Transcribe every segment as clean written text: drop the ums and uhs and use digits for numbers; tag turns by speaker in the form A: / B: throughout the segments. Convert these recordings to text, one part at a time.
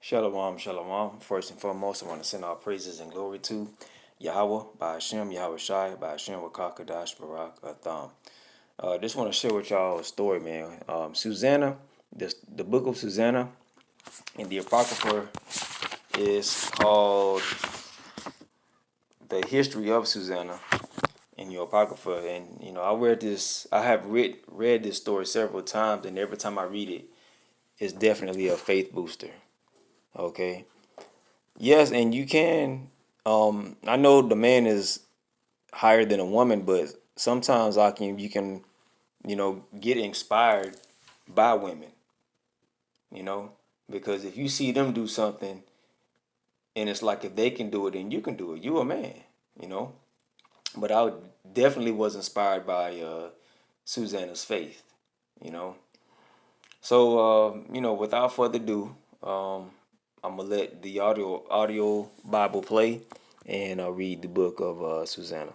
A: Shalom, shalom. First and foremost, I want to send all praises and glory to Yahweh, by Hashem, Yahweh Shai, by Hashem, Wakakadash, Barak, Atham. Just want to share with y'all a story, man. Susanna, the book of Susanna in the Apocrypha is called The History of Susanna in your Apocrypha. And, I have read this story several times, and every time I read it, it's definitely a faith booster. Okay. Yes, and you can. I know the man is higher than a woman, but sometimes you can, get inspired by women, you know, because if you see them do something and it's like if they can do it, then you can do it. You a man, you know. But definitely was inspired by Susanna's faith, you know. So without further ado, I'm gonna let the audio Bible play, and I'll read the book of Susanna.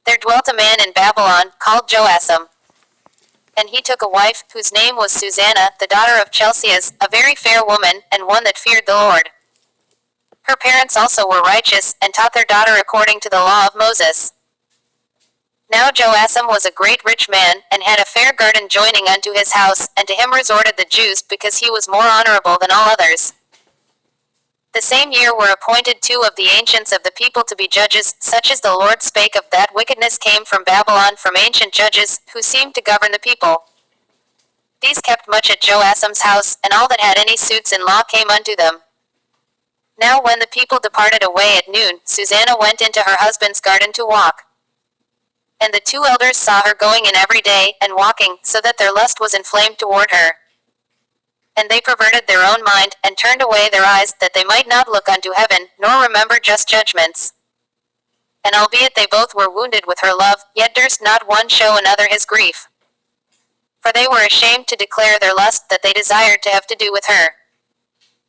B: There dwelt a man in Babylon, called Joasam. And he took a wife, whose name was Susanna, the daughter of Chelcias, a very fair woman, and one that feared the Lord. Her parents also were righteous, and taught their daughter according to the law of Moses. Now Joasam was a great rich man, and had a fair garden joining unto his house, and to him resorted the Jews, because he was more honorable than all others. The same year were appointed 2 of the ancients of the people to be judges, such as the Lord spake of that wickedness came from Babylon from ancient judges, who seemed to govern the people. These kept much at Joasam's house, and all that had any suits in law came unto them. Now when the people departed away at noon, Susanna went into her husband's garden to walk. And the 2 elders saw her going in every day, and walking, so that their lust was inflamed toward her. And they perverted their own mind, and turned away their eyes, that they might not look unto heaven, nor remember just judgments. And albeit they both were wounded with her love, yet durst not one show another his grief. For they were ashamed to declare their lust that they desired to have to do with her.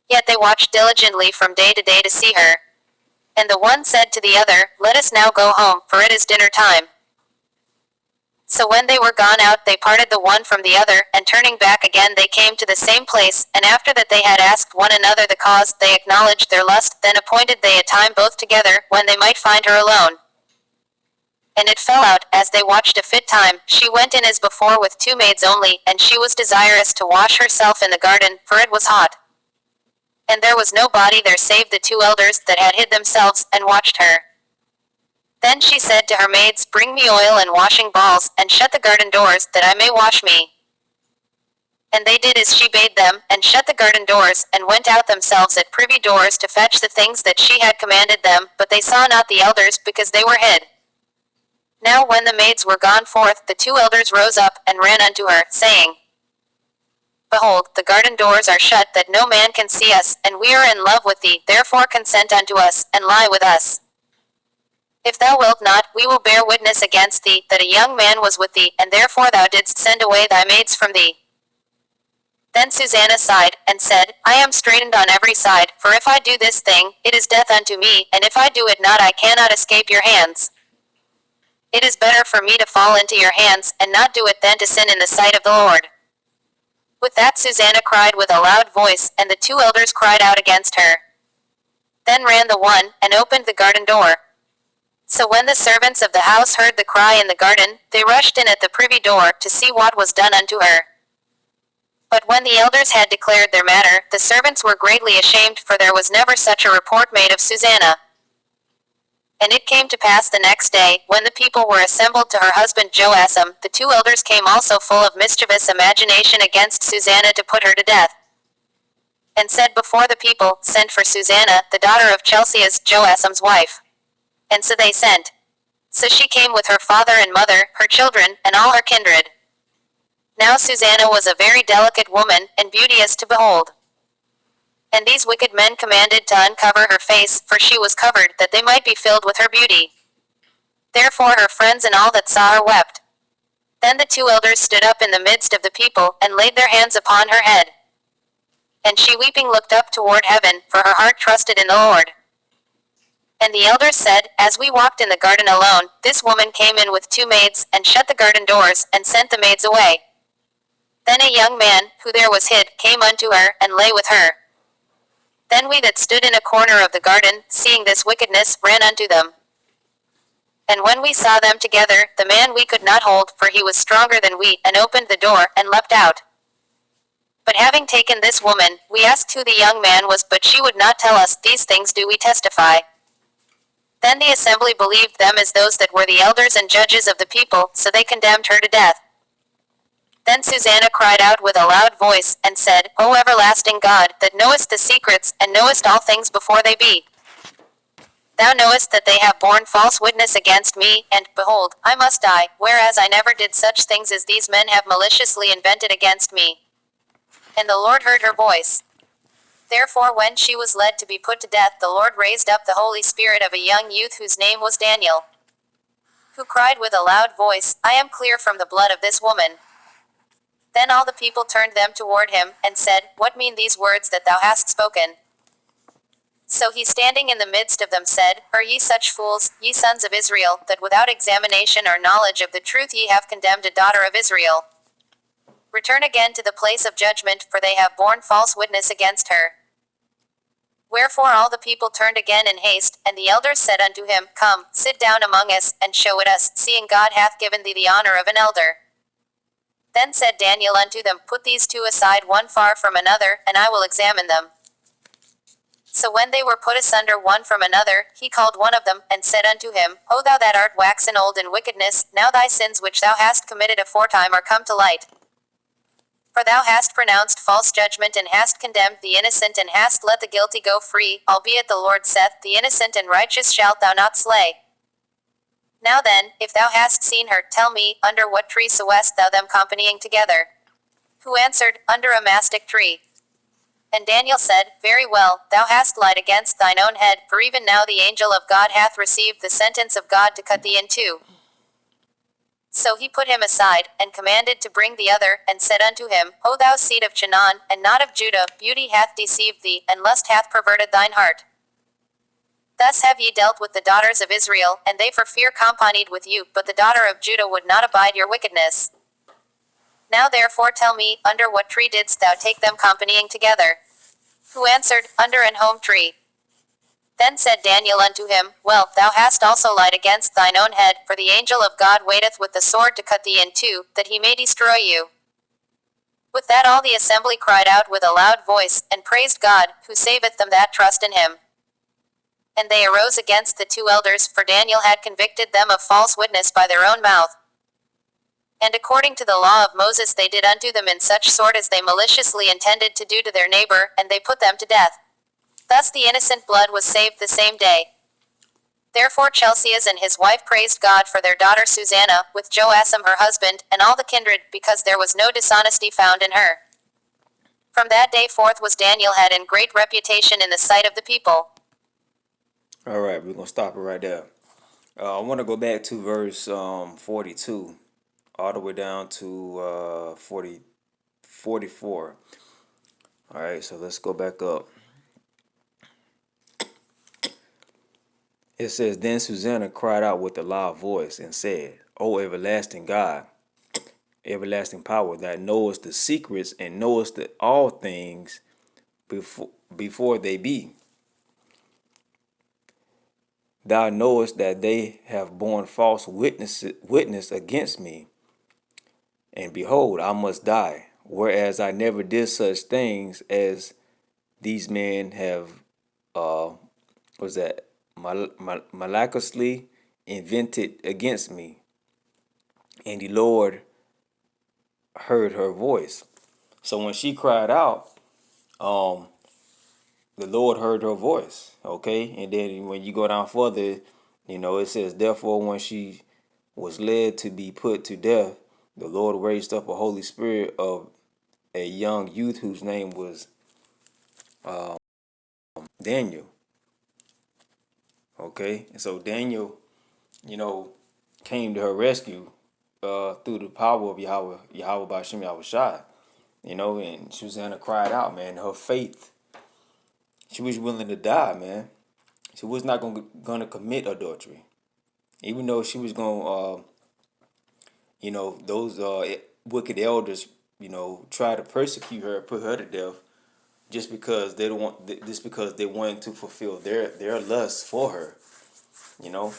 B: Yet they watched diligently from day to day to see her. And the one said to the other, Let us now go home, for it is dinner time. So when they were gone out, they parted the one from the other, and turning back again they came to the same place, and after that they had asked one another the cause, they acknowledged their lust, then appointed they a time both together, when they might find her alone. And it fell out, as they watched a fit time, she went in as before with 2 maids only, and she was desirous to wash herself in the garden, for it was hot. And there was no body there save the 2 elders, that had hid themselves, and watched her. Then she said to her maids, Bring me oil and washing balls, and shut the garden doors, that I may wash me. And they did as she bade them, and shut the garden doors, and went out themselves at privy doors to fetch the things that she had commanded them, but they saw not the elders, because they were hid. Now when the maids were gone forth, the 2 elders rose up, and ran unto her, saying, Behold, the garden doors are shut, that no man can see us, and we are in love with thee, therefore consent unto us, and lie with us. If thou wilt not, we will bear witness against thee, that a young man was with thee, and therefore thou didst send away thy maids from thee. Then Susanna sighed, and said, I am straitened on every side, for if I do this thing, it is death unto me, and if I do it not, I cannot escape your hands. It is better for me to fall into your hands, and not do it, than to sin in the sight of the Lord. With that Susanna cried with a loud voice, and the 2 elders cried out against her. Then ran the one, and opened the garden door. So when the servants of the house heard the cry in the garden, they rushed in at the privy door, to see what was done unto her. But when the elders had declared their matter, the servants were greatly ashamed, for there was never such a report made of Susanna. And it came to pass the next day, when the people were assembled to her husband Joasam, the 2 elders came also full of mischievous imagination against Susanna to put her to death. And said before the people, Send for Susanna, the daughter of Chelcias, Joasam's wife. And so they sent. So she came with her father and mother, her children, and all her kindred. Now Susanna was a very delicate woman, and beauteous to behold. And these wicked men commanded to uncover her face, for she was covered, that they might be filled with her beauty. Therefore her friends and all that saw her wept. Then the 2 elders stood up in the midst of the people, and laid their hands upon her head. And she weeping looked up toward heaven, for her heart trusted in the Lord. And the elders said, As we walked in the garden alone, this woman came in with 2 maids, and shut the garden doors, and sent the maids away. Then a young man, who there was hid, came unto her, and lay with her. Then we that stood in a corner of the garden, seeing this wickedness, ran unto them. And when we saw them together, the man we could not hold, for he was stronger than we, and opened the door, and leapt out. But having taken this woman, we asked who the young man was, but she would not tell us. These things do we testify. Then the assembly believed them as those that were the elders and judges of the people, so they condemned her to death. Then Susanna cried out with a loud voice, and said, O everlasting God, that knowest the secrets, and knowest all things before they be. Thou knowest that they have borne false witness against me, and, behold, I must die, whereas I never did such things as these men have maliciously invented against me. And the Lord heard her voice. Therefore when she was led to be put to death, the Lord raised up the Holy Spirit of a young youth whose name was Daniel, who cried with a loud voice, I am clear from the blood of this woman. Then all the people turned them toward him, and said, What mean these words that thou hast spoken? So he standing in the midst of them said, Are ye such fools, ye sons of Israel, that without examination or knowledge of the truth ye have condemned a daughter of Israel? Return again to the place of judgment, for they have borne false witness against her. Wherefore all the people turned again in haste, and the elders said unto him, Come, sit down among us, and show it us, seeing God hath given thee the honor of an elder. Then said Daniel unto them, Put these 2 aside one far from another, and I will examine them. So when they were put asunder one from another, he called one of them, and said unto him, O thou that art waxen old in wickedness, now thy sins which thou hast committed aforetime are come to light. For thou hast pronounced false judgment, and hast condemned the innocent, and hast let the guilty go free, albeit the Lord saith, The innocent and righteous shalt thou not slay. Now then, if thou hast seen her, tell me, under what tree sawest thou them companying together? Who answered, Under a mastic tree. And Daniel said, Very well, thou hast lied against thine own head, for even now the angel of God hath received the sentence of God to cut thee in 2. So he put him aside, and commanded to bring the other, and said unto him, O thou seed of Chanaan, and not of Judah, beauty hath deceived thee, and lust hath perverted thine heart. Thus have ye dealt with the daughters of Israel, and they for fear companied with you, but the daughter of Judah would not abide your wickedness. Now therefore tell me, under what tree didst thou take them companying together? Who answered, Under an home tree. Then said Daniel unto him, Well, thou hast also lied against thine own head, for the angel of God waiteth with the sword to cut thee in 2, that he may destroy you. With that all the assembly cried out with a loud voice, and praised God, who saveth them that trust in him. And they arose against the 2 elders, for Daniel had convicted them of false witness by their own mouth. And according to the law of Moses they did unto them in such sort as they maliciously intended to do to their neighbor, and they put them to death. Thus the innocent blood was saved the same day. Therefore Chelcias and his wife praised God for their daughter Susanna, with Joasam her husband, and all the kindred, because there was no dishonesty found in her. From that day forth was Daniel had in great reputation in the sight of the people.
A: All right, we're gonna stop it right there. I want to go back to verse 42, all the way down to 44. All right, so let's go back up. It says, Then Susanna cried out with a loud voice and said, O everlasting God, everlasting power, that knowest the secrets and knowest all things before they be. Thou knowest that they have borne false witness against me. And behold, I must die, whereas I never did such things as these men have, was that, maliciously invented against me. And the Lord heard her voice. So when she cried out, the Lord heard her voice. Okay, and then when you go down further, it says, therefore, when she was led to be put to death, the Lord raised up a Holy Spirit of a young youth whose name was Daniel. Okay, and so Daniel, came to her rescue through the power of Yahweh Bashim Yahushai. And Susanna cried out, man, her faith. She was willing to die, man. She was not gonna commit adultery, even though she was gonna, those wicked elders, try to persecute her, put her to death, just because they don't want, just because they wanted to fulfill their lust for her, you know.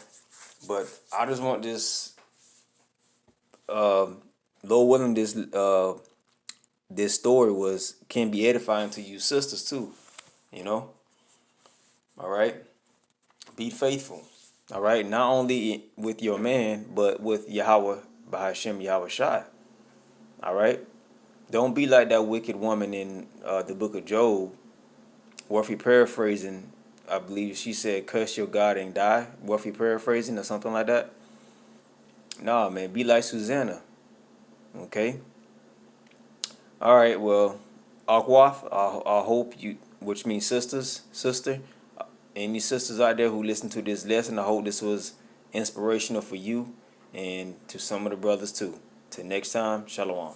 A: But I just want this, Lord willing, this story can be edifying to you sisters too, you know. All right, be faithful. All right, not only with your man, but with Yahweh, Bahashem Yahweh Shai. All right, don't be like that wicked woman in the book of Job. Worthy paraphrasing, I believe she said, "Curse your God and die." Worthy paraphrasing or something like that. Nah, man, be like Susanna. Okay. All right. Well, Akwath, I hope you, which means sister. Any sisters out there who listen to this lesson, I hope this was inspirational for you and to some of the brothers too. Till next time, shalom.